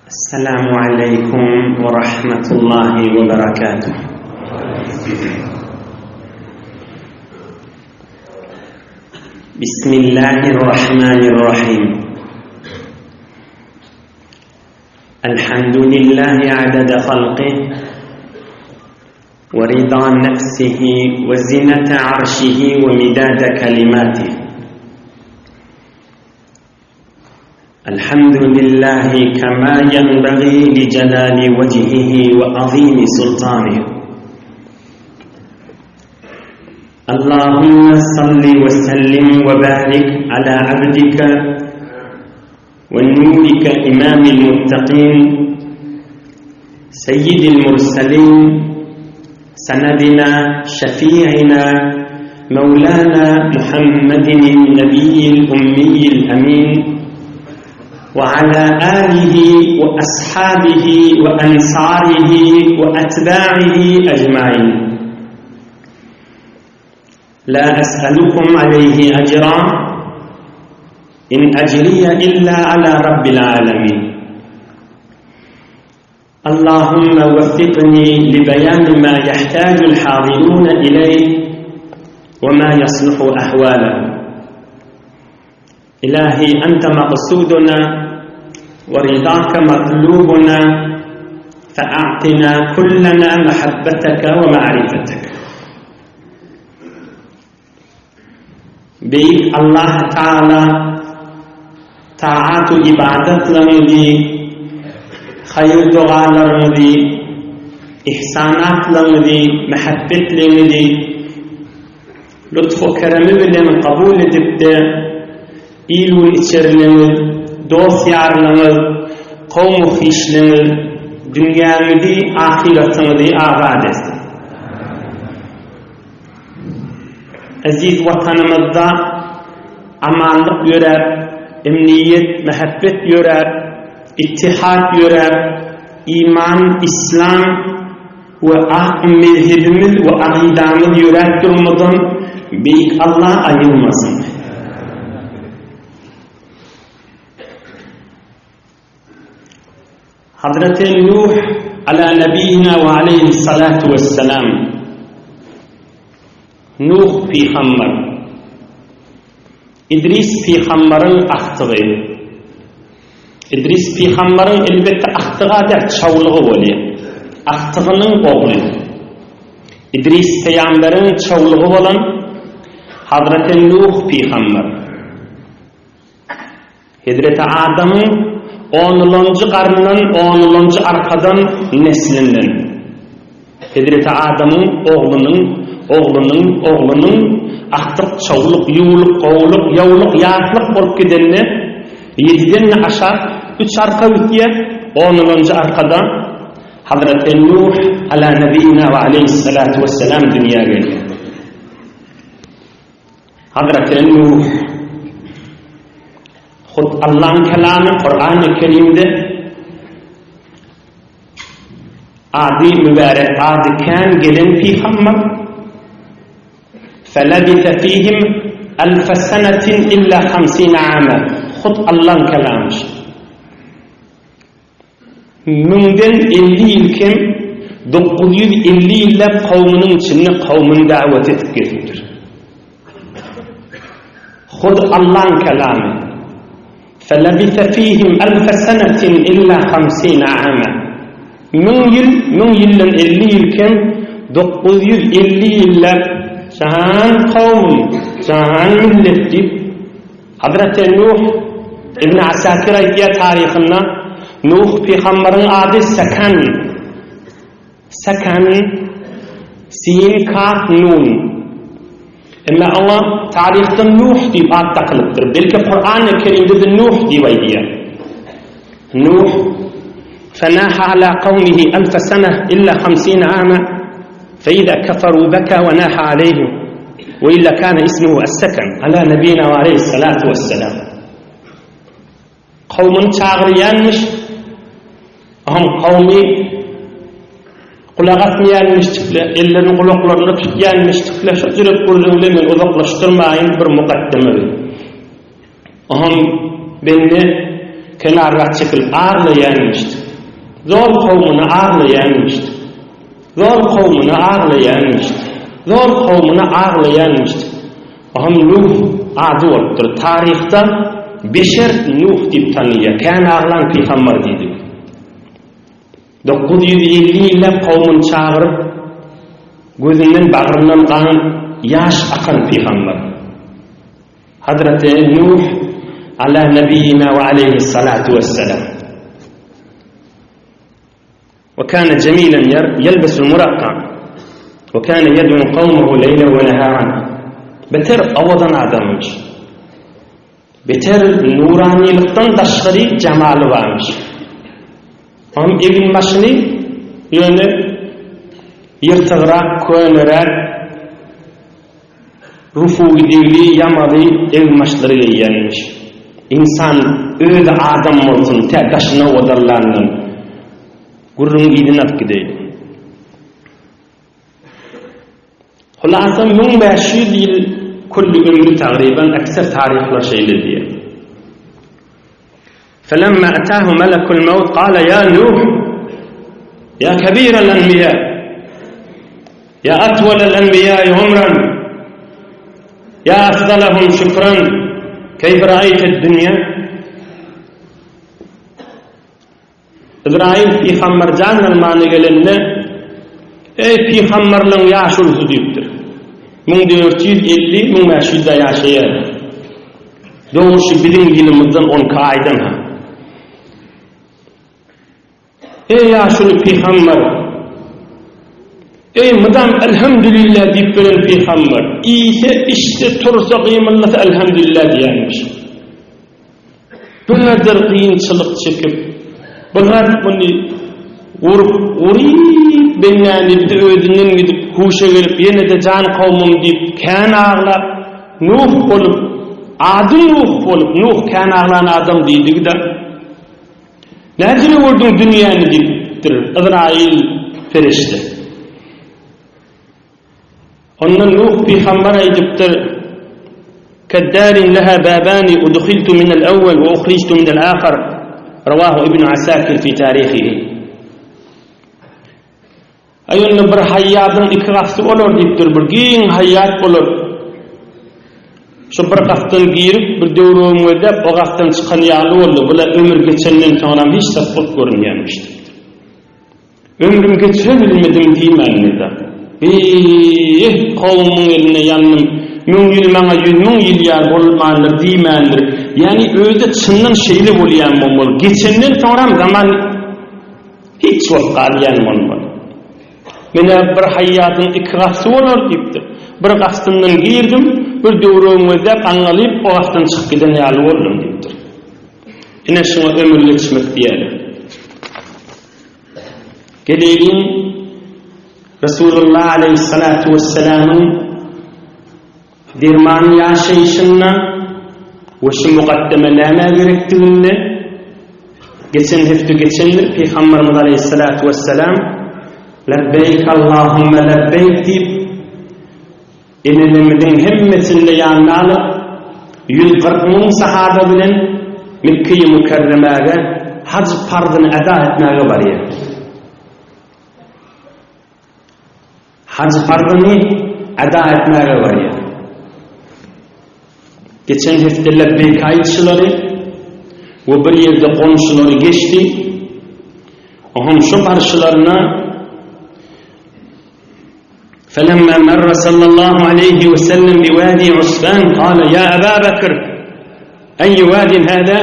السلام عليكم ورحمة الله وبركاته. بسم الله الرحمن الرحيم. الحمد لله عدد خلقه ورضا نفسه وزنة عرشه ومداد كلماته. الحمد لله كما ينبغي لجلال وجهه وعظيم سلطانه. اللهم صل وسلم وبارك على عبدك ونورك إمام المتقين سيد المرسلين سندنا شفيعنا مولانا محمد النبي الأمي الأمين وعلى آله وأصحابه وأنصاره وأتباعه أجمعين. لا أسألكم عليه أجرا إن أجري إلا على رب العالمين. اللهم وفقني لبيان ما يحتاج الحاضرون إليه وما يصلح أحوالهم. إلهي أنت مقصودنا ورضاك مطلوبنا، فأعطنا كلنا محبتك ومعرفتك. بيك الله تعالى طاعات عبادت لنذي خير دعاء لنذي إحسانات لنذي محبت لنذي لطف كرم بلن قبول دبدا إيلون إتشرلنذ دوس يارلنذ قوم خيشلنذ دنيا مدي آخرة مدي آغادس. أزيد وطن مدى أمان يرى امنية محبت يرى اتحاد يرى إيمان إسلام ومذهبمل وعقيدامل يرى ترمضن بيك الله أيومسن. حضرت نوح على نبينا وعليه الصلاة والسلام. نوح في خمر إدريس في خمر أخطغي. إدريس في خمر البت أخطغا دعت شولغ ولي أخطغنن قوغل. إدريس پیامبرن شولغ ولن حضرت نوح في خمر. حضرت آدم 10. qarndan 10. arkadan neslinden Hazreti Adam'ın oğlunun ahtık çavulup, yuğulup, qoğulup, yavulup, yağlık olup gidenini 7'den aşağı 3 arka ütüye 10. arkada Hazreti Nuh ala nebiyina ve aleyhissalatu vesselam dünya geliyor. Hazreti Nuh خود الله كلام القرآن الكريم ده عادي مبارك عادي كان جلن في خمر فلبث فيهم 1000 سنة إلا 50 عاما. خود الله كلام مندن اللي الكم 950 يل قومن içinde قومن دعوة تكفر. خود الله كلامه فلبث فيهم 1000 سنة إلا 50 عاما. من يل اللي كان 950 يل جهان قوم جهان ملت. حضرت نوح ابن عساكر يا تاريخنا نوح في خمر عاد سكن سين كاف نون. إما الله تاريخ النوح دي بعد تقلب بلك القرآن الكريم ضد النوح دي ويديا. نوح فناح على قومه 1000 سنة إلا 50 عاما فإذا كفروا بكى وناح عليهم وإلا كان اسمه السكن على نبينا وعليه الصلاة والسلام. قوم شاغريان مش هم قومي قلقت ميان مشتكلة إلا نقلق لرنب يان مشتكلة شجرة كل من أذق لشتر معين برمقدمة هم بين kenarga çekilip ağırlayanmıştı. Zor kavmini ağırlayanmıştı. Zor kavmini ağırlayanmıştı. Zor kavmini ağırlayanmıştı. Aham Nuh adı olupdur. Tarihta beşer Nuh dip tanıya. Kän ağırlan peygamber deydi. 950 ýyllap kavmini çağırıp gözünden bagyryndan kan yaş akan peygamber. Hazreti Nuh ala nabiyina ve aleyhissalatu vesselam. وكان جميلا يلبس المرقع وكان يدعو قومه ليلا ونهارا beter avadan adammış. Beter nuranilikten daşgary jamaly barmış. Am egin maşyny ýöne ýyrtygyrak, könerak, rufugy degli, ýamaly egin maşlary ýanmış. İnsan öýde adam bolsun, tek daşyna odarlanýan. Gurrun gidin at gideydi. Hulasa 1500 yıl kulli ömrü taqriban aksar tarihlar şeyle diye. فَلَمَّا أَتَاهُ مَلَكُ الْمَوْتِ قَالَ يَا نُوحُ يَا كَبِيرَ الْأَنْبِيَاءِ يَا أَطْوَلَ الْأَنْبِيَاءِ عُمْرًا يَا أَفْضَلَهُمْ شُكْرًا كَيْفَ رَأَيْتَ الدُّنْيَا İbrahim peygamber janylmany gelende ey peygamberliň ýaşy ulsy diýipdir. 1450-1500 da ýaşaýar. Doğuşy bilim ýylymyzdan 10 kaýdan ha. Ey ýaşy peygamber. Ey mudam elhamdülillah diýip beren peygamber. İýse işte tursa gymyllasy elhamdülillah diýermiş. Böler kıyınçılık çekip bunlar bunu urup benäni bir ödünden gidip huşa gelip yine de can kavmum deyip kän ağlap Nuh bolup ady Nuh bolup Nuh kän ağlan adam diýdik de näjili gördüň dünýäni diýipdir Izrail ferişte. Ondan Nuh peygamber aýdypdyr كالدار لها بابان أدخلت من الأول وأخرجت من الآخر رواه ابن عساكر في تاريخه. Ayın bir hayatın iki kafsı olur deyipdir, bir giyin hayat olur. Şu bir kaftan giyirip bir dövrüğüm ödep o kaftan çıkan yağlı oldu. Bula ömür geçenden sonra hiç sapık görünmemiştir. Ömrüm geçirebilmedim diyeyim elinde. Kavmın eline yandım. 1000 yıl bana 100.000 yıl yer bolmandır diýmendir. Yani öýde çyndan şeýle bolýan bolmaly. Geçenden sonra zaman hiç wagt galýan bolmaly. Mene bir hayatyň iki gasy bolar diýipdir. Bir gastyndan girdim, bir döwrüňe dep aňalyp o gastdan çykyp giden ýaly boldum diýipdir. Ine şoňa ömür geçmek diýerler. Gelýin Resulullah aleyhissalatu vesselam'ın dirman yaşayışına ve şu mukaddemeleme gerektiğinde geçen Peygamberimiz Aleyhissalatu vesselam lebbeyk Allahümme lebbeyk deyip enelimizin hemmesinde yanına alıp 140.000 sahabe bilen Mekke-i Mükerreme'ye hac fardını eda etmeye var ya. Hac fardını eda etmeye var ya. Geçen hafta lebbeyk ayetçileri ve bir yerde konuşuları geçti. Ohum şu karşılarına فَلَمَّا مَرَّ صَلَّى اللّٰهُ عَلَيْهِ وَسَلَّمْ بِوَادِي عُسْفَانَ قَالَ يَا أَبَا بَكْرِ أَيُّ وَادٍ هَذَا؟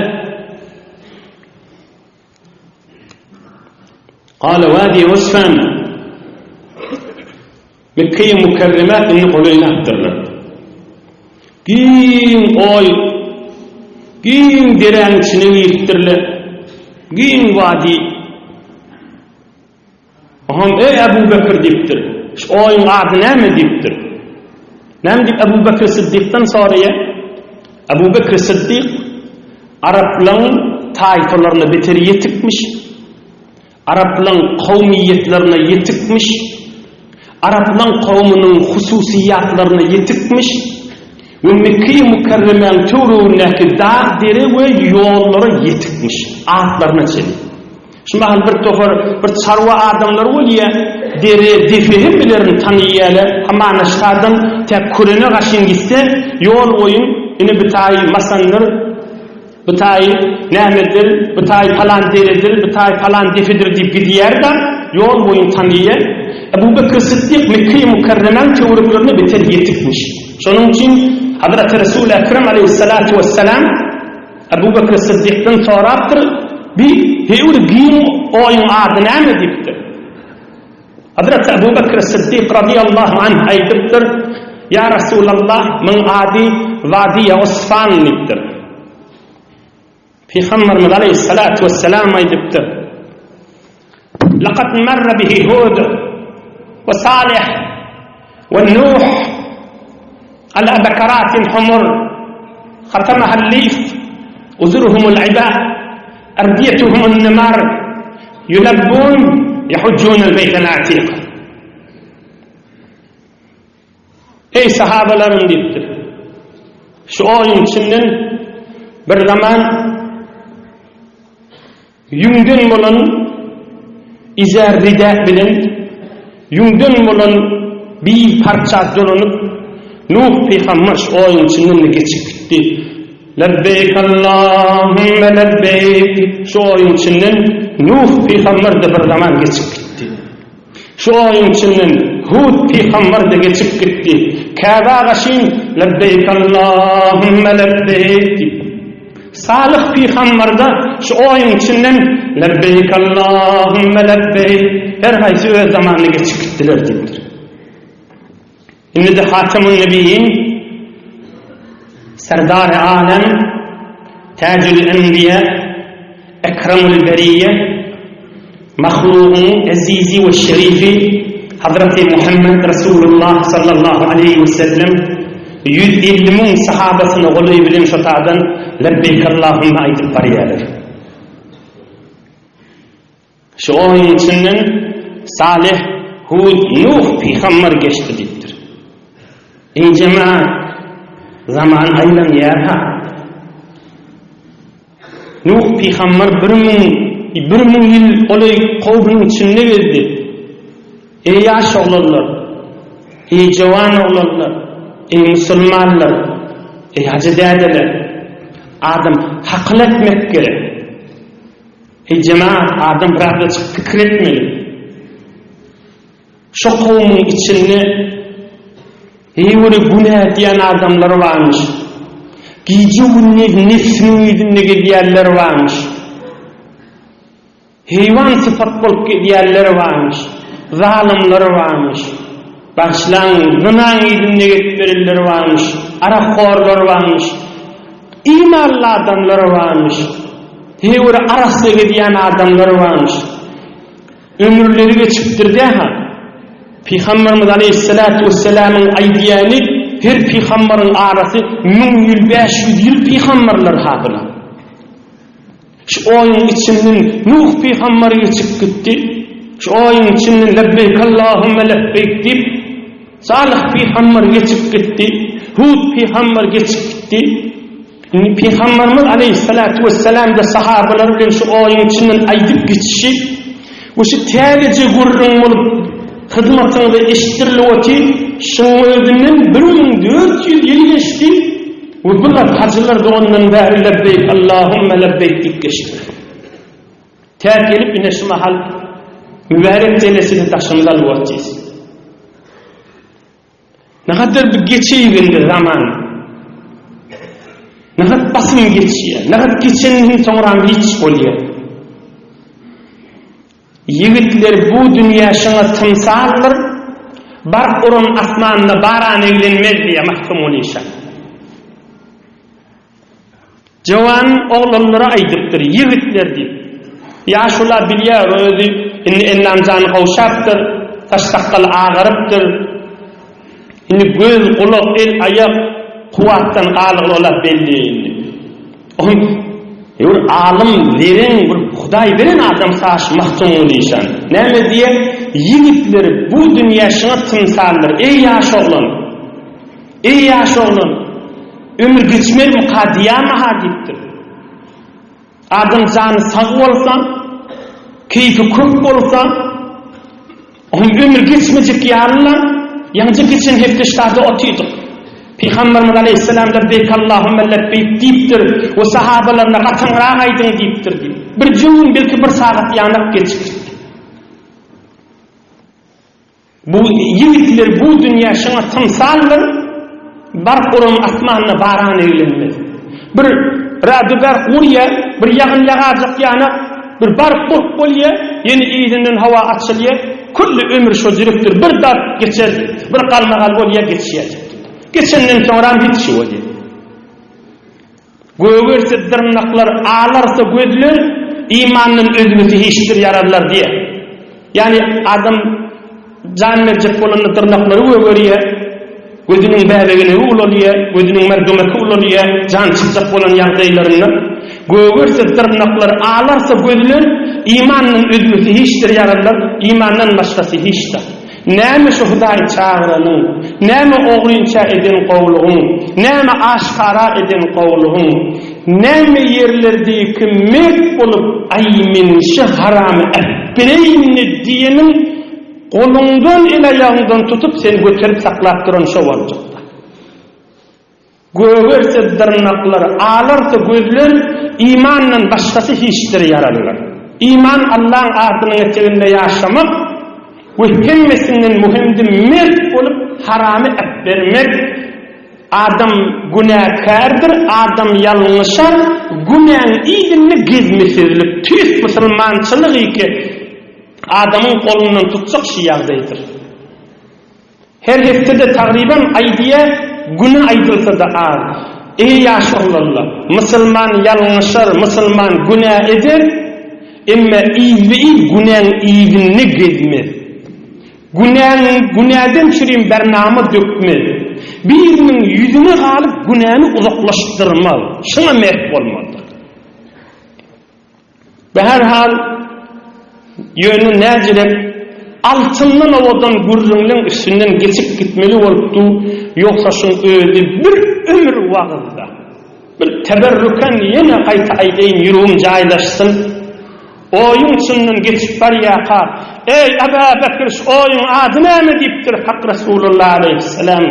قال وادي عسفان Mekke-i Mükerreme inni qoluyna atdırlar. Giyin oy, giyin deren içine yirttirler, giyin vadi. Aham ey Ebu Bekir deyiptir. Şu oyun adı näme deyiptir? Näme deyip Ebu Bekir Sıddık'tan sonraya? Ebu Bekir Sıddık Arapların tayfalarına beter yetikmiş, Arapların kavmiyetlerine yetikmiş, Arapların kavminin hususiyatlarına yetikmiş, ve Mekke-i Mükerreme'nin töwründäki dağ dere we ýollara ýetikmiş, atlaryna çelip. Şunda bir tofar bir çarwa adamlar bolýa, dere defehim bilerini tanıyalar, hamana şadan tek kurene gaşyn gitse, ýol boyun ine bitay masanlar, bitay nämedir, bitay falan deredir, bitay falan defedir diýip gidýär da, ýol boyun tanıyalar. Ebu Bekir Siddiq Mekke-i Mükerreme'nin töwrüklerini beter ýetikmiş. Şonuň üçin Hazreti Resul-i Ekrem aleyhissalatu vesselam Ebu Bekir Siddiq'den soraptır, bir heyur giyim oyun adı näme dipdir? Hazreti Ebu Bekir Siddiq radiyallahu anh aýdypdyr, ya Resulallah, men ady Vadiye Osfan dipdir. Peygamberimiz aleyhissalatu vesselam aýdypdyr, laqad marra bihi Hud ve Salih ve Nuh على بكرات حمر ختمها الليف أزرهم العباء أرديتهم النمار يلبون يحجون البيت العتيق. Ey sahabalarım diptir. Şu oyun içinden bir zaman yüngün bolan izer rida bilen yüngün bolan bir parça dolunup Nuh peygamber oyun içinden geçip gitti. Lebbeyk Allahümme lebbeyk. Şu oyun içinden Nuh peygamber de bir zaman geçip gitti. Şu oyun içinden Hud peygamber de geçip gitti. Kâba gaşin lebbeyk Allahümme lebbeyk. Salih peygamber de şu oyun içinden lebbeyk Allahümme lebbeyk. Her haysi öz zamanını geçip gittiler diyor. İnne de Hatemun Nebiyyin, Serdar-ı Alem, Tacül Enbiya, Ekremül Beriye, Mahluğun Azizi ve Şerifi, Hazreti Muhammed Resulullah sallallahu aleyhi ve sellem, 150 sahabasını goluy bilen şotadan lebbeyk Allahümme aýdyp barýarlar. Şu oyun içinden Salih, Hud, Nuh peygamber geçti dipdir. Ey cemaat, zaman aylan ýa-ha. Nuh peygamber 1000 ýyl olay kowmunyň içinde berdi. Ey ýaş oglanlar, ey jawan oglanlar, ey musulmanlar, ey hajydadeler, adam hakl etmek gerek. Ey cemaat, adam birazda pikir etmeli. Şu kowmunyň içinde Eýwere günah diýen adamlar varmış. Giýje günni nefsini ýüzünde gelýärler varmış. Heýwan sypat bolup gelýärler varmış. Zalimler varmış. Başlan günah ýüzünde gelip berenler varmış. Arakhorlar varmış. İmanly adamlar varmış. Heýwere arasy gelýän adamlar varmış. Ömürleri geçipdirdi ha. Peygamberimiz aleyhissalatu vesselam'ın aýdýany her peygamberin arasy 1500 ýyl peygamberler hadylar. Şu oyun içinden Nuh peygamber geçip gitti. Şu oyun içinden lebbeyk Allahümme lebbeyk dip Salih peygamber geçip gitti. Hud peygamber geçip gitti. Peygamberimiz aleyhissalatu vesselam da sahabalar bilen şu oyun içinden aýdyp geçişi o şu täze gurrun bolup hizmetinde eşittirilýär. Şoň özünden 1400 ýyl geçdi. We bunlar hacılar da ondan bäri lebbeyk Allahümme lebbeyk diýip geçdi. Täze gelip ine şu mahal mübarek telesini taşymda bolýar. Nähäder bir geçýgende zaman. Nähät basym geçýär. Nähät geçenden soňra hiç bolýar. Yigitler bu dünýä şoňa tymsaldyr. Bark urun asmanda baran eglenmez diye mahkum bolýar. Jawan oglanlara aýdypdyr, yigitler diýip. Ýaşular bilýär özi ennem jany gowşapdyr, taştakkal agyrypdyr. Indi göz, kulak, el, ayak kuwatdan galyglap belli. Ýur alim veren, bir Hudaý veren adam saş mahkum bolýar. Näme diye yigitler bu dünýä şoňa tymsaldyr. Ey ýaş oglan. Ey ýaş oglan. ömür geçmer mi kadiyamaha deyipdir. Adam canı sağ olsa, keyfi köp olsa, onun ömür geçmeyecek yarınlar, yancı geçen hefteşlerde otuyorduk. Peygamberimiz Aleyhisselam'da Allahümme lebbeyk deyiptir, o sahabalarına katanrağa aydın deyiptir deyip. Bir cümün belki bir saat yanıp geçip. Bu yiğitler bu dünya şuna tımsaldır, barqurun asmanına baran eylenmez. Bir radügar kurya, bir yağın yağacak yana, bir barqurk bolya, yeni iyilinden hava açılya, kulli ömür şu zürüktür, bir dar geçer, bir kalmagal bolya geçer. Geçenden sonra bitişi o dedi. Göğürse dırnaklar ağlarsa gödülür, imanın özgüsü hiçtir yararlar diye. Yani adam can verecek olanı tırnakları göğürüye, gözünün bəbegini uğululuya, gözünün merdomaki uğululuya, can çıkacak olan yağdaylarını. Göğürse tırnaklar ağlarsa gödülür, imanın özgüsü hiçtir yararlar, imanın başkası hiçtir. Näme şu Hudaý çağıranyň, näme oglunça eden gowlugyň, näme aşkara eden gowlugyň, näme yerlerdeki mek bolup aýmin şu haramy etdireyni diýenin golundan ile ýağından tutup seni göterip saklap duran şu boljak. Göwerse dırnaklar, ağlarsa gözler, imandan başkası hiçdir yararlar. İman Allah'ın adının eteginde yaşamak, ve hemmesinden muhimdi mert olup haramı vermek. Adam günahkardır, adam yalnışar, günahın iyiliğini gezmesizlik, tüys musulmançılık ki adamın kolundan tutsak şey yağdaydır. Her heftede takriben aydiye günah aydılsa da ağır. Ey yaşallallah, musulman yalnışar, musulman günah eder, ama iyiliği günahın iyiliğini gezmez. Günahdan çürüyün bernamı dökmez. Birinin yüzüne kalıp günahını uzaklaştırmaz. Şuna mert olmalı. Ve her hal yönü necirek altından ovadan gürrünün üstünden geçip gitmeli oldu. Yoksa şun öldü bir ömür vağızda. Bir teberrüken yine kayta aydeyin yürüğüm caylaşsın. Oyun çınının geçip var yaqa. Ey Ebu Bekir oyun adı näme deyipdir Hak Resulullah aleyhisselam.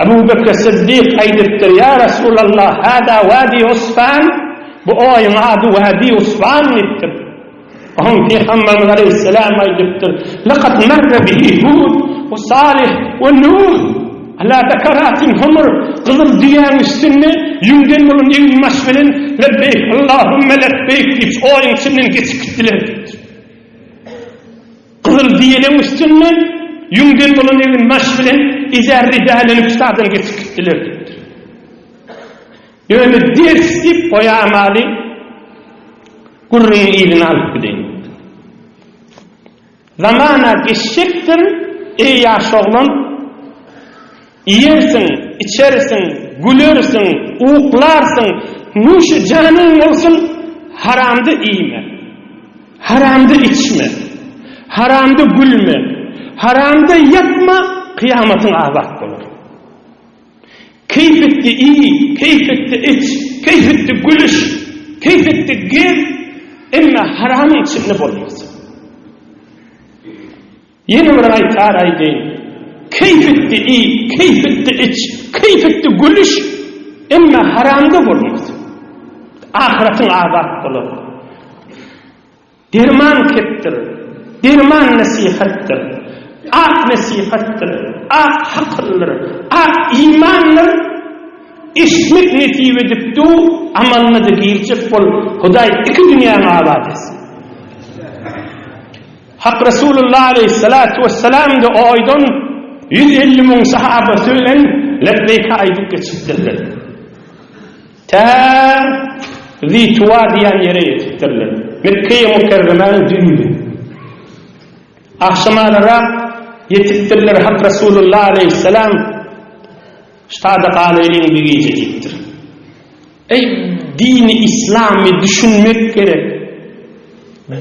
Ebu Bekir Siddiq aydipdir ya Resulullah hada Vadi Usfan. Bu oyun adı Vadi Usfan deyipdir. Onun Peygamberimiz aleyhisselam aydipdir. Laqad merre bihi Hud ve Salih ve Nuh. Ala bekaratin humur kızıl diyen üstünde yünden olun evin maşvelin lebbeyk Allahümme lebbeyk deyip oyun içinden geçip gittiler. Kızıl diyenin üstünde yünden olun evin maşvelin izerri değerlen üstadan geçip gittiler. Öyle ders deyip koya amali kurrun iyiliğini alıp gideyim. Zamana geçecektir ey yaş oğlan. Yersin, içersin, gülersin, uğuklarsın, nuşu canın olsun, haramda iyime, haramda içme, haramda gülme, haramda yapma, kıyametin azap olur. Keyfetti iyi, keyfetti iç, keyfetti gülüş, keyfetti gez, ama haramın içinde bulmasın. Yeni bir aytar aydayım. Keyfetti iyi, keyfetti iç, keyfetti gülüş, ama haramda bulunmaz. Ahiretin azap olur. Derman kettir, derman nasihattir, ak nasihattir, ak hakkıdır, ak imandır. İşmek netibe edip du, amalına da gircek bol, Huday iki dünyanın abadesi. Hak Resulullah aleyhissalatu vesselam da o aydan 150 min sahaba söylen lebbeyka aydık geçittirler. Ta Zituva diyen yere yetiştirler. Mekke-i Mukerreme'nin düğünü. Akşamalara yetiştirler Hak Resulullah aleyhisselam. Ştada kâleylin bir gece gittir. Ey dini İslam'ı düşünmek gerek.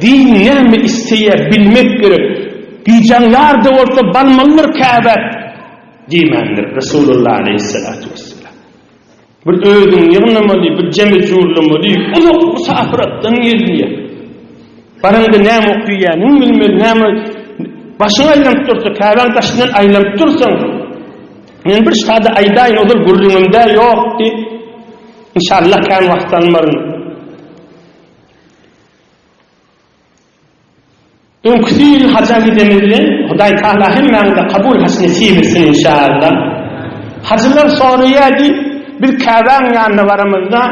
Din neymi isteye bilmek gerek. Diyeceğinler de olsa balmalıdır Kabe. Diyemendir Resulullah aleyhissalatu vesselam. bir ödün yığınlamalı, bir cemi jurlamalı, uzak musafiratdan geldiye. Baranda näme okuýanyň bilmeli, näme başyňy aýlanıp dursa, käbäň taşyndan aýlanıp dursaň, men bir şada aýdaýyn, ol gurluňymda ýokdy. İnşallah kan wagt almaryn. Öňküsil haja gidemeli, Hudaý Taala hemmäňde kabul hasnesip etsin inşallah. Hacılar soruýardy, bir käbäň ýanyna baramyzda,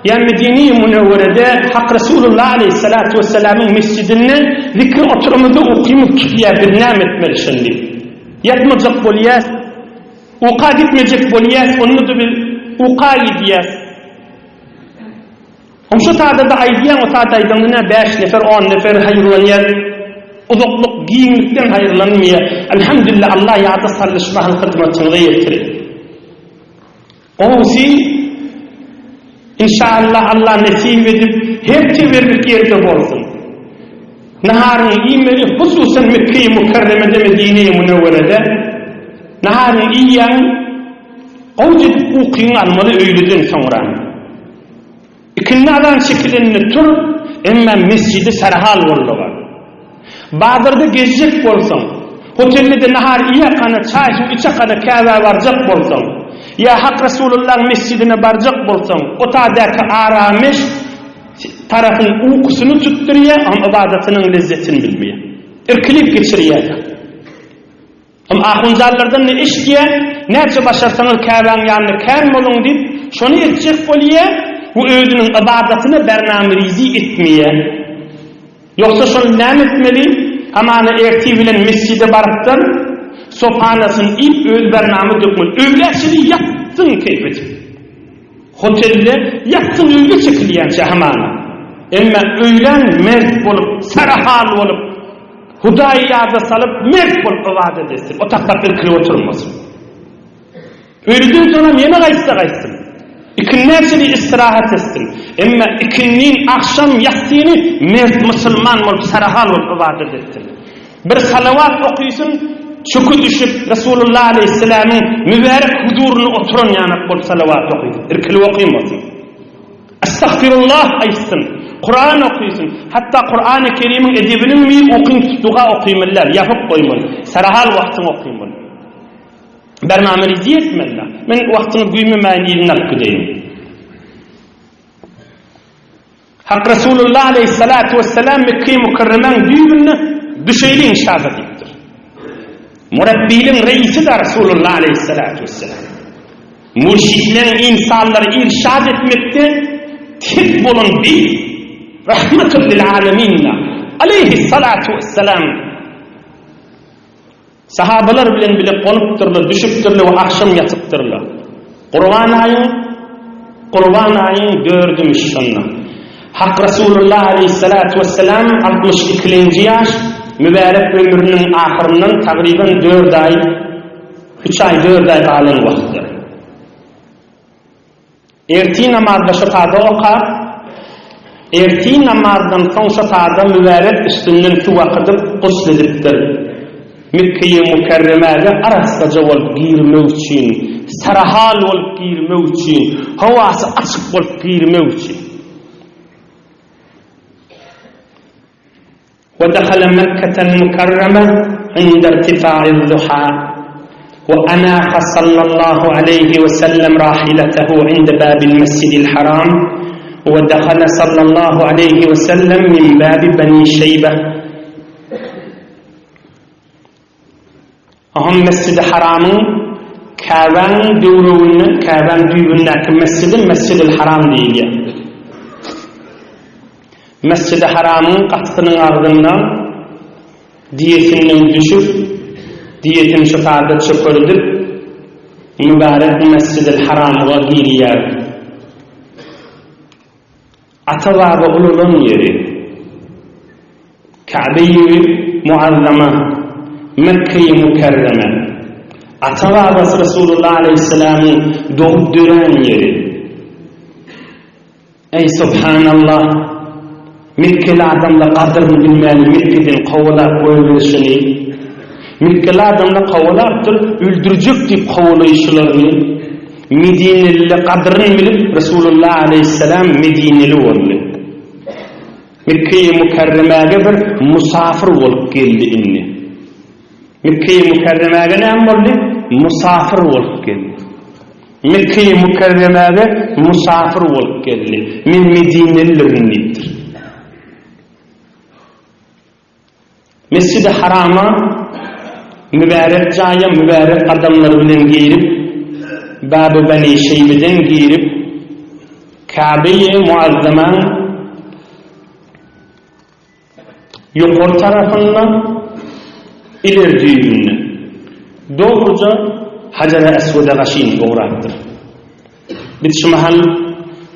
yani Medine-i Münewwerede Hak Resulullah aleyhissalatu vesselam'ın mescidinde zikr oturumunda okuyup tutýar bir näme etmeli şendi. Yatmajak bolýas, uqa gitmejek bolýas, onu da bir uqa gidýäs. Şu taada da aýdýan, o taada aýdanyna 5 nefer, 10 nefer haýrlanýar. Uzakluk giyinlikten haýrlanmýar. Elhamdülillah Allah ýa-da sallaşmagyň hyzmatyny ýetirdi. Oňsy İnşallah Allah nesip edip hepsi verip yerde bolsun. Naharın iyimleri hususen Mekke-i Mukarreme'de Medine-i Münewwere'de naharın iyiyen ovcet uqiyın almalı öylüden sonra. İkinci adam şekillenini tur emma mescidi sarhal bollu var. Bazırda gezecek bolsun. Otelde nahar iya kana çay içe kana kahve varacak bolsun. Ya Hak Resulullah mescidine baracak bolsan, o tadaki aramış tarafın uykusunu tutturuyor ama ibadetinin lezzetini bilmiyor. İrkilip geçiriyor. Ama ahunzallardan ne iş diye, nece başarsanız Kabe'nin yanına kârim olun deyip, şunu edecek oluyor, bu öğüdünün ibadetini bernamirizi etmiyor. Yoksa şunu ne etmeli? Amanı erti bilen mescide barıptır, sophanasın ilk öğüd bernamı dökmeli. Öğleşini yattın keyfeti. Otelde yattın öyle çekiliyen şahmanı. Ama öğlen mert bolup, sarahal bolup, Hudaýy ýada salıp, mert bolup ibadet etsin. O takda bir kili oturmasın. Öğleden sonra mene gaýsy. İkinnäçeli istirahat etsin. Ama ikinnin akşam yattığını mert musulman bolup, sarahal bolup ibadet etsin. Bir salavat okuýsun, şükür düşüp Resulullah Aleyhisselam'ın mübarek huzurunu oturun yanıp bol salavat okuyun. İrkili okuymasın. Estağfirullah aytsın. Kur'an okuysun. Hatta Kur'an-ı Kerim'in edebinin mi okuyun, dua okuymalar, yapıp koymalı. Sarahal vaktini okuymalı. Bernamerizi etmeliler. Men vaktini güymemeyini yerinden kudayım. Hak Resulullah Aleyhisselatu Vesselam Mekke-i Mukarremen düğününü düşeyli inşaat ediptir. Murabbinin reisi de Resulullah Aleyhisselatü Vesselam. Mürşidlerin insanları irşad etmekte tek bolun değil, rahmetun lil aleminna Aleyhisselatü Vesselam. Sahabalar bilen bile konuptırlar, düşüptırlar ve akşam yatıptırlar. Kurban ayın gördüm şunla. Hak Resulullah Aleyhisselatü Vesselam 62. yaş mübarek ömrünün ahırından takriben 4 ay, 3 ay 4 ay kalan vaxtdır. Erti namazda şatada okar, erti namazdan son şatada mübarek üstünden şu vakıdır guslediptir. Mekke-i Mukarreme'de arasaca olup girmek için, sarahal olup girmek için, havası açık olup girmek için. ودخل مكة المكرمة عند ارتفاع الضحى وأناخ صلى الله عليه وسلم راحلته عند باب المسجد الحرام ودخل صلى الله عليه وسلم من باب بني شيبة. أهم مسجد حرام كابان دورون كابان ديونك مسجد الحرام ديالي. Mescid-i Haram'ın katkının ardından diyetinden düşüp, diyetin şıfarda çöpürdüp, mübarek Mescid-i Haram'a giriyor. Atavabı ululun yeri, Kabe-i Muazzama, Mekke-i Mukarreme, Atavabı Resulullah Aleyhisselam'ın doğup dönen yeri. Ey Subhanallah! Mekkeli adamla qadrını bilmeli, Mekke'den qovalap öldürüşünü, Mekkeli adamla qovalaptır, öldürecek deyip qovalayışlarını, Medineli kadrını bilip Resulullah aleyhisselam Medineli oldu. Mekke-i Mukarreme'ye bir musafir olup geldi inni. Mekke-i Mukarreme'ye ne oldu? Musafir olup geldi. Mekke-i Mukarreme'ye musafir olup geldi. Min Medinelilerin neydir? Mescid-i Haram'a mübarek caya, mübarek adamlar bilen giyirip, Bab-ı Beni Şeybe'den giyirip, Kabe-i Muazzama'nın yukarı tarafından ileri düğümüne doğruca Hacer-i Esved'e kaşıyın doğraktır. Bir şu mahal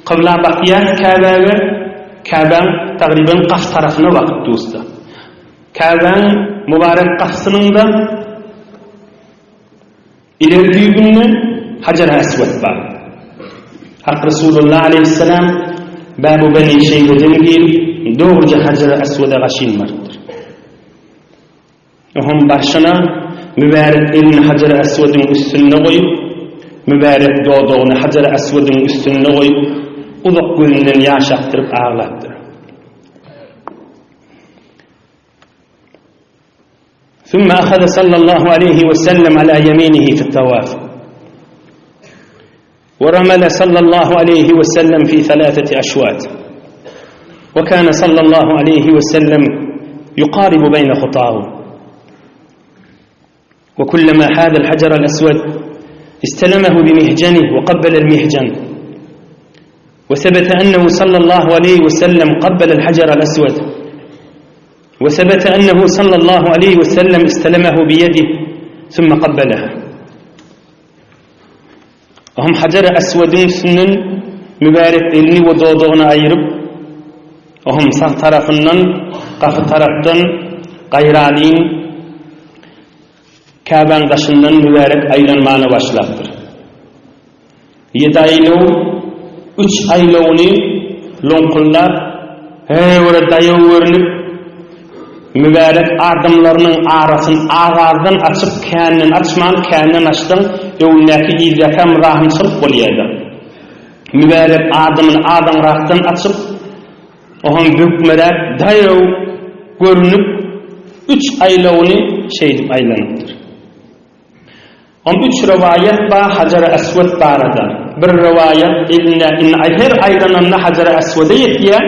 Kıbla bakiyat Kabe'nin takriben kaf tarafına vakit dostu. Kabe'nin mübarek kafsının da ileri düğümüne Hacer-i Esved var. Hak Resulullah aleyhisselam Bab-ı Beni Şeybe'den giyirip doğruca Hacer-i Esved'e kaşıyın vardır. Onun başına mübarek elini Hacer-i Esved'in üstüne koyup, mübarek doğduğunu Hacer-i Esved'in üstüne koyup, uzak gözünden yaş aktırıp ağlattır. ثم أخذ صلى الله عليه وسلم على يمينه في الطواف ورمل صلى الله عليه وسلم في 3 أشواط وكان صلى الله عليه وسلم يقارب بين خطاه وكلما حاذ الحجر الأسود استلمه بمهجنه وقبل المهجن وثبت أنه صلى الله عليه وسلم قبل الحجر الأسود وثبت أنه صلى الله عليه وسلم استلمه بيده ثم قبلها وهم حجر أسود سنن mübarek elini ve doğduğunu ayırıp ohum sağ tarafından qafı taraftan gayraliğin Kabe'nin taşından mübarek aylanmağına başlattır. 7 aylov 3 aylovunu lonqullar orada dayıvırınıp mübarek adımlarının arasını ağazdan açıp kendini açman kendini açtın evlaki izlekam rahimçılık oluyordu. Mübarek adımın adan rahtan açıp ohun bükmerek dayav görünüp 3 aylovunu aylanıptır. 3 rivayet var Hacer-i Esved barada. Bir rivayet her aylananına Hacer-i Esved'e yetiye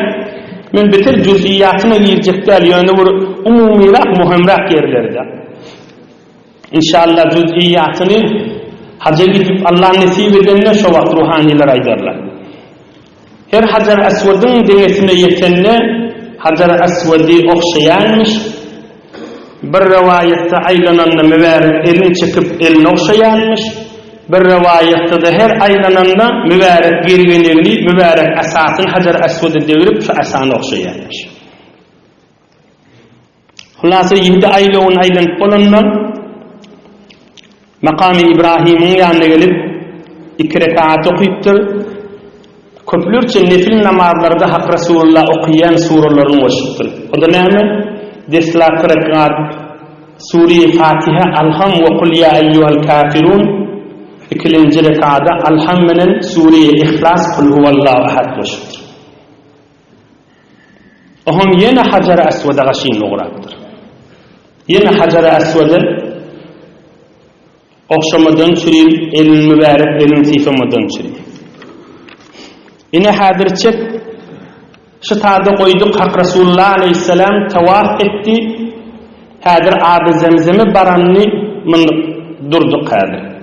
men bitir cüz'iyatına girecekler yani umumirak muhimrak yerlerde. İnşallah cüz'iyatını hacca gidip Allah nasip edenine şu vakit ruhaniler aydarlar. Her Hacer-i Esved'in dengesine yetenine Hacer-i Esved'i okşayanmış. Bir rivayette aylananına mübarek elini çıkıp elini okşayanmış. Bir rivayette de her aylananına mübarek gergeneli, mübarek asasını Hacer-i Esved'e devirip şu asasını okşayanmış. Hulası 7 aylovun aylanıp olandan Makam-ı İbrahim'in yanına gelip 2 rekat okuyuptur. Köplürçe nefil namazlarda Hak Resulullah okuyan surelerini başıptır. O da ne? Desla 2 rekat Sure-i Fatiha Alham ve Kul ya eyyuhel kafirun 2. rekada Alham'ın Sure-i İhlas Kul huvallahu ahad başıptır. Ohum yine Hacer-i Esved'e kaşıyın uğraktır. Yine Hacer-i Esved'e okşamadan çürüyüm, elin mübarek, elin tifamadan çürüyüm. Yine hadirçek, şu tadı koyduk, Hak Resulullah aleyhisselam tavaf etti, hadir Ab-ı Zemzem'e baranını durduk hadir.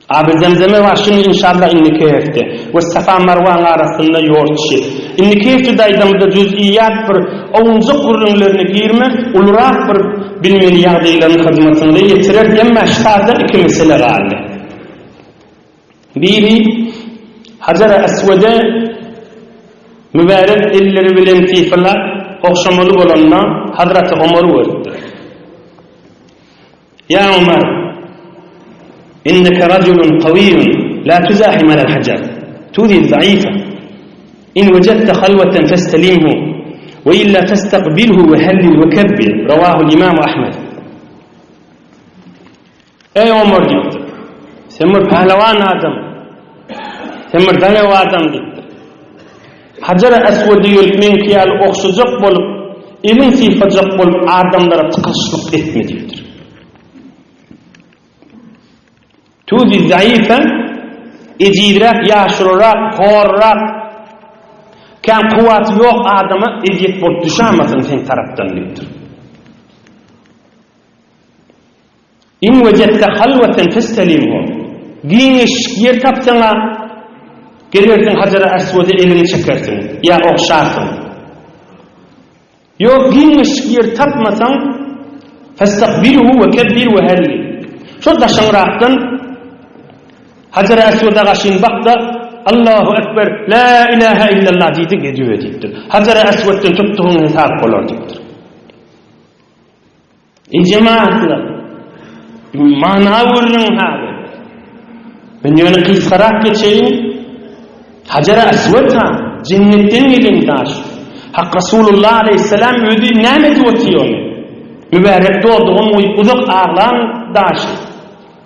Ab-ı Zemzem'e var, şimdi inşallah inni keyifti. Ve Safa Marwan arasında yoğurtuşu. İnni keyifti daydamda cüz'iyat bir oğuncuk ürünlerini girme, ulurak bir bilmeli yağdıyların hizmetinde yetirir. Yemme ştadan 2 mesele kaldı. Biri, Hacer-i Esved'e mübarek elleri bilen tifeler okşamalı olanına Hazreti Ömer'i verdi. Ya Ömer, إنك رجل قوي لا تزاحم على الحجر تؤذي الضعيف إن وجدت خلوة فاستلمه وإلا فاستقبله وهلل وكبر رواه الإمام أحمد. Ey Ömer diyor. Sen bir pehlivan adam. Temir dayaw adam dipdir. Hajar-ı Aswady men kiyal okşajak bolup, ilin sifajak bolup adamlara tıkışlık etmedikdir. Tuzi zayıfa, ecidirak, yaşırırak, horrak, kan kuvvati yok adamı eziyet bolup düşamasın sen taraftan dipdir. İn vecette halveten festelimhu. Giyiniş yer tapsana, gelirsin Hajar-ı Aswady elini çekersin, ya okşarsın. Yok giyiniş yer tapmasan, festakbiruhu ve kebbir ve helli. Şu daşanraqtan Hajar-ı Aswad'a qaşyn baqda Allahu Ekber, la ilahe illallah deydi gediyor deyipdir. Hajar-ı Aswad'dan tuttuğun hesap bolar deyipdir. Cemaatlar, mana vurun habi. Ben yönü kıyskarak geçeyim. Hajar-ı Aswad ha, cennetten gelen taş. Hak Resulullah aleyhisselam ödü nämet otiyor. Mübarek doğduğun uzak ağlan daşı.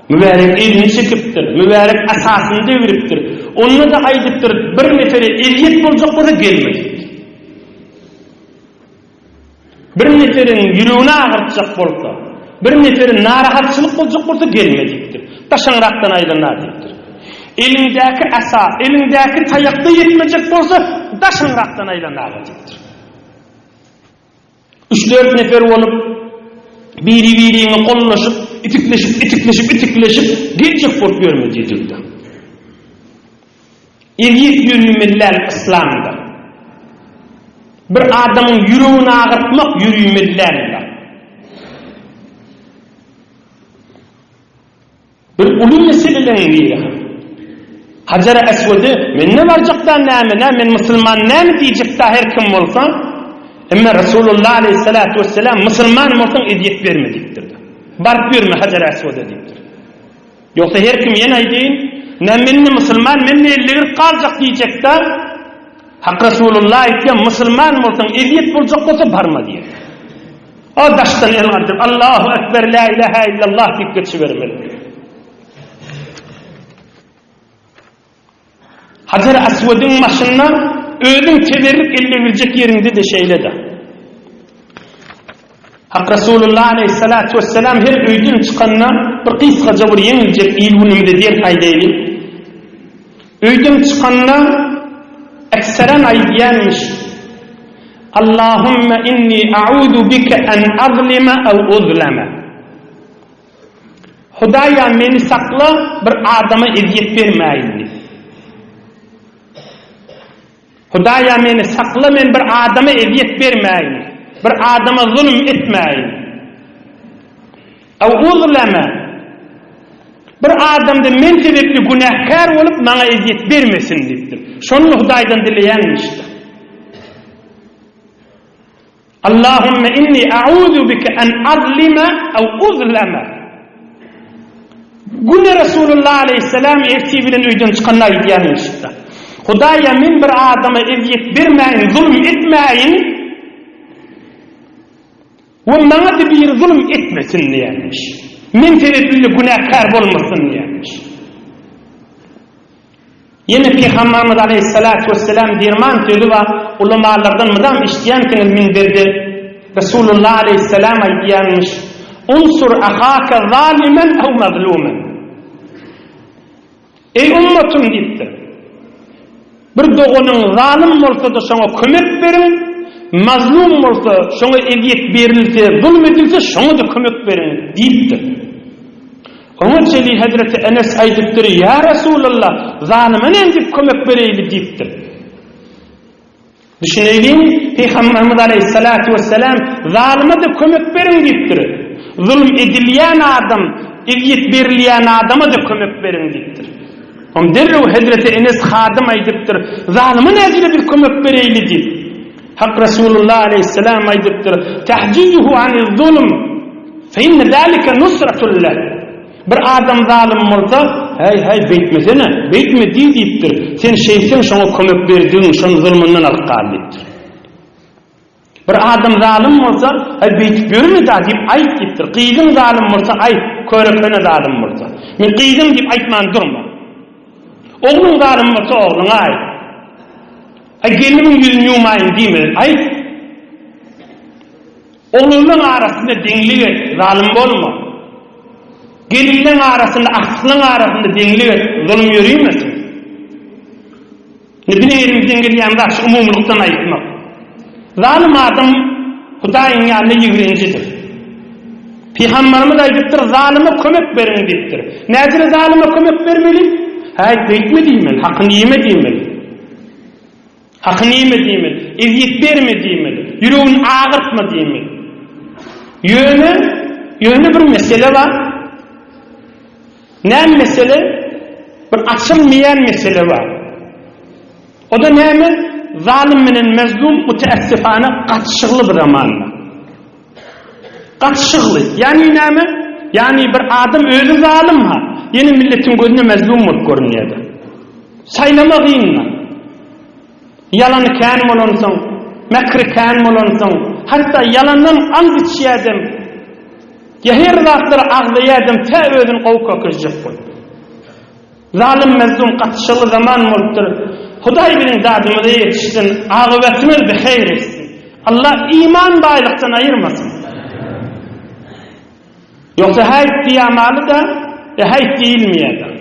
Mübarek elini çekiptir. Mübarek asasını deviriptir. Onu da aydıptır. Bir neferi eziyet bolacak bolsa gelmeyecek. Bir neferin yüreğine ağırtacak bolsa, bir neferin narahatçılık bolacak bolsa gelmeyecektir. Taşanraqtan aylanar deyiptir. Elindeki asa, elindeki tayakta yetmeyecek bolsa taşanraqtan aylanar deyiptir. 3-4 nefer olup biri-birini kollaşıp, itikleşip geçecek bolup görmeyecektir. Eziyet yürümeler İslam'da. Bir adamın yüreğini ağırtmak yürümelerle. Bir ulum meselelerin biri. Hajar-ı Aswad'ı men ne varacaktan näme, men Müslüman näme diyecekta her kim bolsa, ama Resulullah aleyhissalatu vesselam Müslüman bolsan eziyet vermediktir. Barıp verme Hajar-ı Aswad'a deyipdir. Yoksa her kim yenay deyin, menni Müslüman, menni elleri qalacak diyecekta, Hak Resulullah aytgan Müslüman bolsan eziyet bolacak bolsa barma diye. O daştan el qaldırıp Allahu Ekber, la ilahe illallah deyip geçivermeli. Hajar-ı Aswad'ın başına ödün teberrik edilecek yerinde de şeyle de. Hak Resulullah aleyhissalatu vesselam her öydün çıkanına bir qisqaca bir yenilecek ilgunimde diyen haydayli. Öydün çıkanına ekseren aydiyanmış. Allahümme inni a'udu bike en azlime ev uzleme. Hudaya meni sakla bir adama eziyet vermeyin. Hudaya meni sakla men bir adama eziyet vermeyin. Bir adama zulm etmeyin. Ev uzleme. Bir adamda men sebepli günahkar olup bana eziyet vermesin deyiptir. Şonu Hudaydan dileyenmiştir. Allahümme inni a'udu bike en azlime ev uzleme. Güne Resulullah aleyhisselam ertibilen öydün çıkanına diyenmiştir. Hudaya men bir adama eziyet vermeyin, zulm etmeyin ve bana da bir zulm etmesin diyenmiş. Men sebepli günahkar bolmasın diyenmiş. Yine Peygamberimiz aleyhissalatu vesselam dirman söylü ve ulamalardan mıdam iştiyankiniz min derdi Resulullah aleyhisselam aydiyanmış. Unsur ahaka zalimen ev mazlumen. Ey ummatum deyiptir. Bir doğunun zalim olsa da şuna kömek verin, mazlum olsa şuna eziyet verilse, zulm edilse şuna da kömek verin deyiptir. Onun için Hazreti Enes aydıptır, ya Resulullah, zalime neydi kömek vereyli deyiptir. Düşünelim, Peygamberimiz aleyhissalatu vesselam, zalime de kömek verin deyiptir. Zulm edilyen adam, eziyet verilyen adama da kömek verin deyiptir. Ama derrev Hazreti Enes hadım aydıptır, zalime neydi bir kömek vereyli deyip. Hak Resulullah aleyhissalam aydıptır, tahcizuhu anil zulm, fe inne zâlike nusratullah. Bir adam zalim olsa, hey beytmesene, beytme deyiptir. Sen şeysen şuna kömek verdiğin, şunun zulmünden alqal deyiptir. Bir adam zalim olsa, hey beytip görme da deyip ayt deyiptir. Qiydim zalim olsa, ayt, körepene zalim olsa. Men qiydim deyip aytman durma. Oğlun zalim olsa oğlun ay. Ay gelimin yüzünü yumayın değil mi? Ay. Oğlunun arasında denglik et, zalim olma. Gelinin arasında, aksının arasında denglik et, zulüm yürüymesin. Ne bileyim elimizden gelen raş umumluktan ayıtmak. Zalim adam Hudayın yanına yigirincidir. Peygamberimiz ayıptır, zalime kömek verin deyiptir. Nedir zalime kömek vermeli? Hayır, beytme deyimeli, hakkını yeme deyimeli. Hakkını yeme deyimeli, eziyet verme deyimeli, yüreğini ağırtma deyimeli. Yönü bir mesele var. Ne mesele? Bir açılmayan mesele var. O da ne mi? Zaliminin mezlum müteessifane katışıklı bir amanla. Katışıklı. Yani ne mi? Yani bir adam özü zalim ha. Yeni milletin gözüne mezlum olup görünüyordu. Saylama kıyınla. Yalanı kânim olansın, mekri kânim olansın, hatta yalandan an içiyordum. Ya her zatları ağlayıyordum, te özün kovka kızcık bu. Zalim mezlum katışıklı zaman oluptur. Huday birin dadımıza yetişsin, ağıbetimiz bir hayır etsin. Allah iman baylıktan ayırmasın. Yoksa hayt diyamalı da, hayt değilmeye de.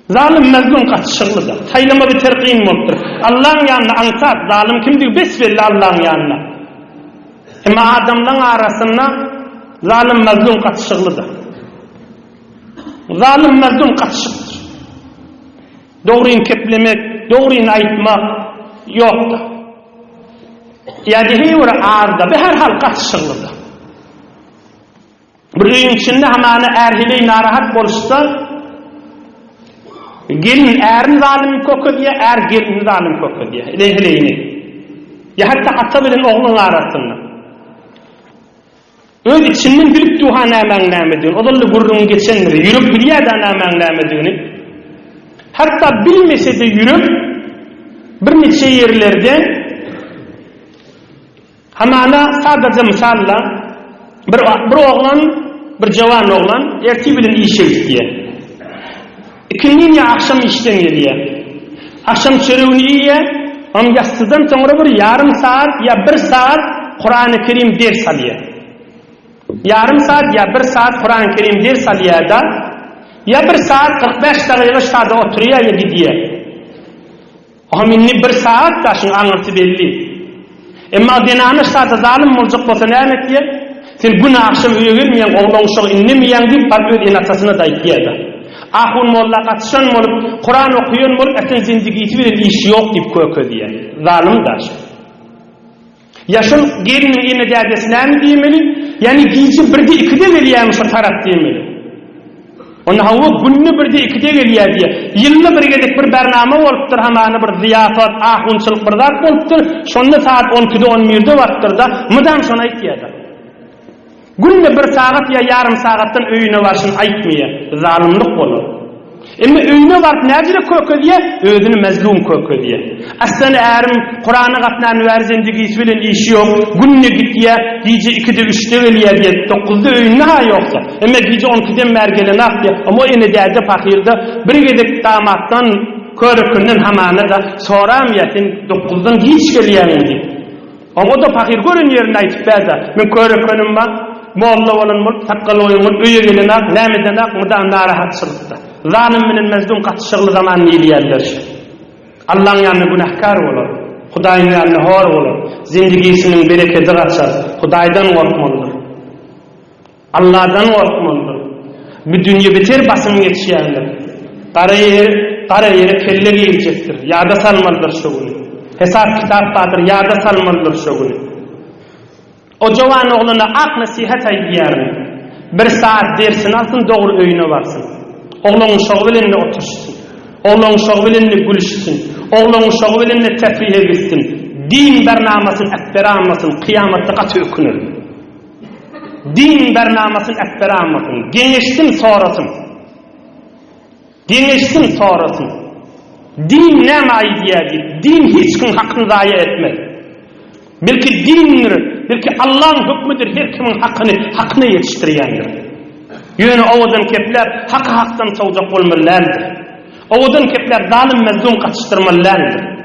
Zalim mezlum katışıklı da. Saylama bir terqiyim oluptur. Allah'ın yanına ansat, zalim kimdir? Besbelli Allah'ın yanına. Ama adamların arasında zalim mezlum katışıklı da. Zalim mezlum katışıktır. Doğruyun keplemek, doğruyun ayıtmak yok da. Yani heyvura ağırda ve herhal katışıklı da. Bir öğün içinde hemen erhileyi narahat boluşsa, gelin erin zalim koku diye, er gelin zalim koku diye. Erhileyini. Ya hatta ata bilin oğlun arasında. Öz içinden bilip duha nämen nämediğini, odallı gurrun geçenleri, yürüp biliyada nämen nämediğini, hatta bilmese de yürüp bir neçe yerlerde hamana sadece misalla bir oğlan, bir cavan oğlan erti bilin işe gidiyor. İkindin ya akşam işten geliyor. Akşam çörüğünü yiyor, ama yastıdan sonra bir yarım saat ya bir saat Kur'an-ı Kerim ders alıyor. Yarım saat ya bir saat Kur'an-ı Kerim ders alıyor da ya bir saat 45 dakika şurada oturuyor ya gidiyor. Aminni bir saat da şun anlatı belli. Ama denanı şurada zalim olacak olsa ne demek diye? Sen günah akşam öyle girmeyen oğlan uşağı inlemeyen deyip bir öyle atasına da gidiyor da. Ahun molla katışan olup, Kur'an okuyan olup, etin zindigisi bir iş yok deyip kökü diye. Zalim da şun. Ya şun gelinin yine derdesine mi diyemeli? Yani giyci birde ikide veliymiş o taraf diyemeli. Onun hava günlü birde ikide geliyor diye. Yıllı bir gedik bir bername oluptur, hemen bir ziyafat, ahunçılık bir zat oluptur. Şonda saat 12'de 11'de vaktır da, mıdan şuna aytiyada. Günlü bir saat ya yarım saattan öyüne varsın aytmaya, zalimlik olur. Ama öyüne var necire kökü diye, özünü mezlum kökü diye. Aslında eğerim Kur'an'ı katnan verzendigi bilen işi yok, günlü git ya, gece 2'de 3'de geliyor diye, 9'da öyünü ha yoksa. Ama gece 12'den mergelen ak diye, ama o ene derdi fakirde, bir gedik damattan körükünün hamana da, soram ya sen 9'dan hiç geliyorsun diye. Ama o da fakir görün yerine aytıp berdi. Ben körükünüm var, molla olan mul, takkal oyun öye gelen ak, nemeden ak, mudan narahatçılıkta. Zaliminin mezlum katışıklı zaman neyliyerler. Allah'ın yanına günahkar olur. Hudayın yanına hor olur. Zindigisinin bereketi kaçar. Hudaydan korkmalıdır. Allah'dan korkmalıdır. Bir dünya biter basım geçiyenler. Kara yere kelle giyecektir. Yada salmalıdır şu günü. Hesap kitap vardır. Yada salmalıdır şu günü. O cavan oğluna ak nasihat aydiyerim. Bir saat dersin alsın, doğru öyüne varsın. Oğlun uşağı bilenle otursun. Oğlun uşağı bilenle gülüşsün. Oğlun uşağı bilenle tefrihe gitsin. Din bernamasın, ekberi almasın. Kıyamette katı ökünür. Din bernamasın, ekberi almasın. Genişsin sonrasın. Genişsin sonrasın. Din ne maidiyedi? Din hiç kim hakkını zayi etmez. Belki dindir, belki Allah'ın hükmüdür. Her kimin hakkını yetiştiriyendir. Yönü ovadan kepler, haktan savcak olmalılardır. Oğudan kepler zalim mezlum kaçıştırmalardır.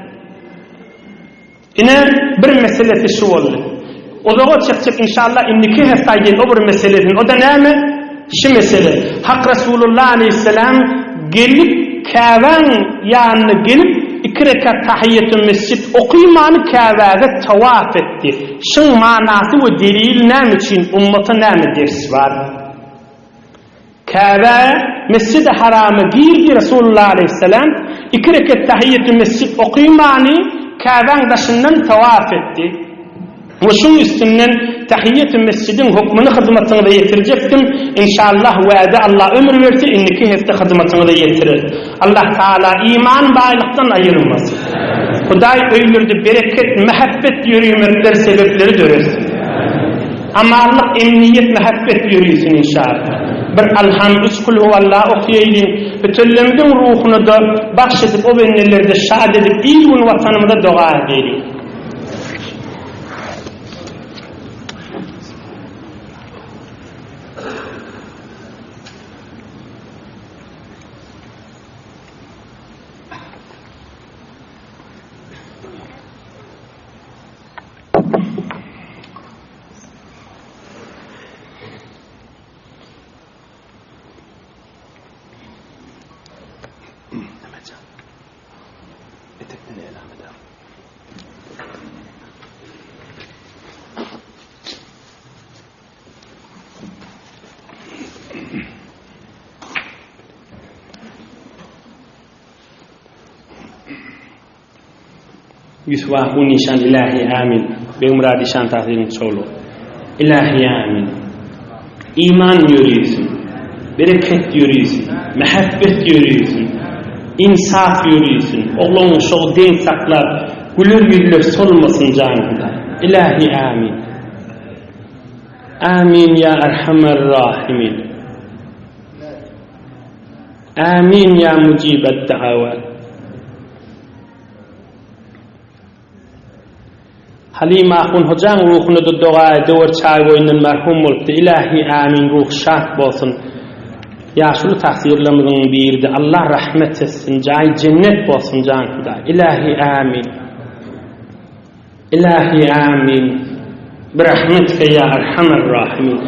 Yine bir meselesi şu oldu. O da çıkacak inşallah inniki hastayın o bir meseleden. O da ne? Şu mesele. Hak Resulullah Aleyhisselam gelip Kâben yanına gelip 2 rekat tahiyyatü mescid okuymanı Kâbe'de tavaf etti. Şun manası ve delil ne için ümmete ne ders var? Kâbe mescid-i haramı girdi Resulullah Aleyhisselam 2 rekat tahiyyatü mescid okuymanı Kâben başından tavaf etti. Ve şunun üstünden tahiyyat-ı mescidin hükmünü hizmetine de yetirecektim. İnşallah vaade Allah ömür verse inniki hefte hizmetine de yetirir. Allah Teala iman baylıktan ayırmasın. Huday öylürde bereket, mehabbet yürüyümekler sebepleri döresin. Ama Allah emniyet, mehabbet yürüyüsün inşallah. Bir alham, 3 kul huvallah okuyaydın. Bütünlemdin ruhunu da bahşedip o benlerde şad edip iyi gün vatanımda dua edelim. Yusuf nişan ilahi amin. Beğumra nişan tahsilin çolu. İlahi amin. İman yürüyorsun. Bereket yürüyorsun. Mehabbet yürüyorsun. İnsaf yürüyorsun. Oğlunun şoğu den saklar. Gülür yüzler solmasın canında. İlahi amin. Amin ya erhamer rahimin. Amin ya mucibet davat. Halima Ahun Hocan ruhunu da dua ediyor çağırıyla merhum oldu. İlahi amin ruh şad olsun. Yaşlı tahsirlerimizin birdi. Allah rahmet etsin. Cay cennet olsun canında. İlahi amin. İlahi amin. Bir rahmetke ya erhamer rahimin.